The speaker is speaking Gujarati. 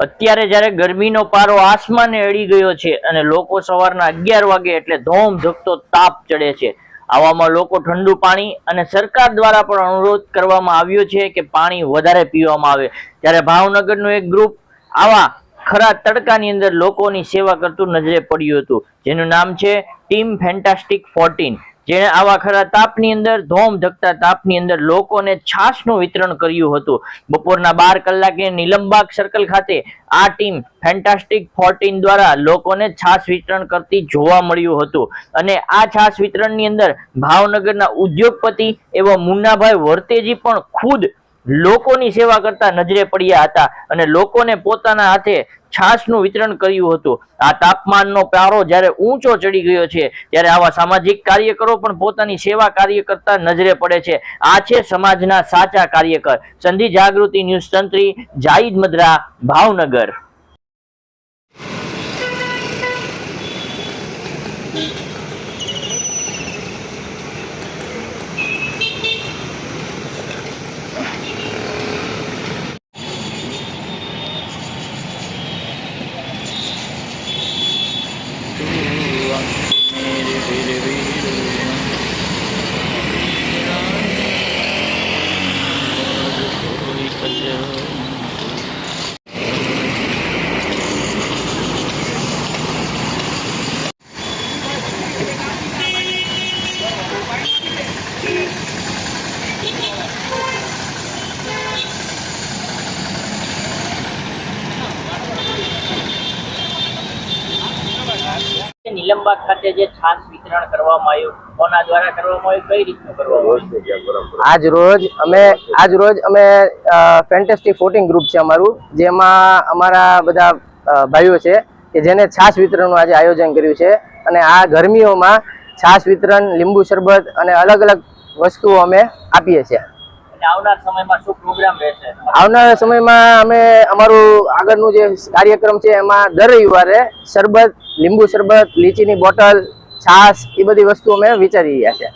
અત્યારે જ્યારે ગરમીનો પારો આસમાને અડી ગયો છે અને લોકો સવારના 11 વાગે એટલે ધોમધખતો તાપ ચડે છે, આવામાં લોકો ઠંડુ પાણી અને સરકાર દ્વારા પણ અનુરોધ કરવામાં આવ્યો છે કે પાણી વધારે પીવામાં આવે, ત્યારે ભાવનગરનું એક ગ્રુપ આવા ખરા તડકાની અંદર લોકોની સેવા કરતું નજરે પડ્યું હતું, જેનું નામ છે ટીમ ફેન્ટાસ્ટિક 14, જેણે આવા ખરા તાપની અંદર ધોમધખતા તાપની અંદર લોકોને છાશનું વિતરણ કર્યું હતું। બપોરના 12 કલાકે નીલમબાગ સર્કલ ખાતે આ ટીમ ફેન્ટાસ્ટિક 14 દ્વારા લોકોને છાશ વિતરણ કરતી જોવા મળ્યું હતું અને આ છાશ વિતરણની અંદર ભાવનગરના ઉદ્યોગપતિ એવા મુન્નાભાઈ વર્તેજી પણ ખુદ લોકોની સેવા કરતા નજરે પડ્યા હતા અને લોકોને પોતાના હાથે છાશનું વિતરણ કર્યું હતું। આ તાપમાનનો પારો જ્યારે ઊંચો ચડી ગયો છે ત્યારે આવા સામાજિક કાર્યકરો પણ પોતાની સેવા કાર્ય કરતા નજરે પડે છે। આ છે સમાજના સાચા કાર્યકર। સંધિ જાગૃતિ ન્યૂઝ તંત્રી જાહિદ મદ્રા, ભાવનગર। નીલમબાગ ખાતે જે છાશ વિતરણ કરવામાં આવ્યું, કોના દ્વારા કરવામાં આવ્યું, કઈ રીતનું કરવામાં આવ્યું? આજ રોજ અમે ફેન્ટાસ્ટિક 14 ગ્રુપ છે અમારું, જેમાં અમારા બધા ભાઈઓ છે કે જેને છાશ વિતરણનું આજે આયોજન કર્યું છે અને આ ગરમીઓમાં છાશ વિતરણ, લીંબુ શરબત અને અલગ અલગ વસ્તુઓ અમે આપીએ છીએ। આવનાર સમયમાં શું પ્રોગ્રામ રહેશે? આવનાર સમયમાં અમે અમારું આગળનું જે કાર્યક્રમ છે એમાં દર રવિવારે શરબત, લીંબુ શરબત, લીચીની બોટલ, છાશ એ બધી વસ્તુ અમે વિચારી રહ્યા છીએ।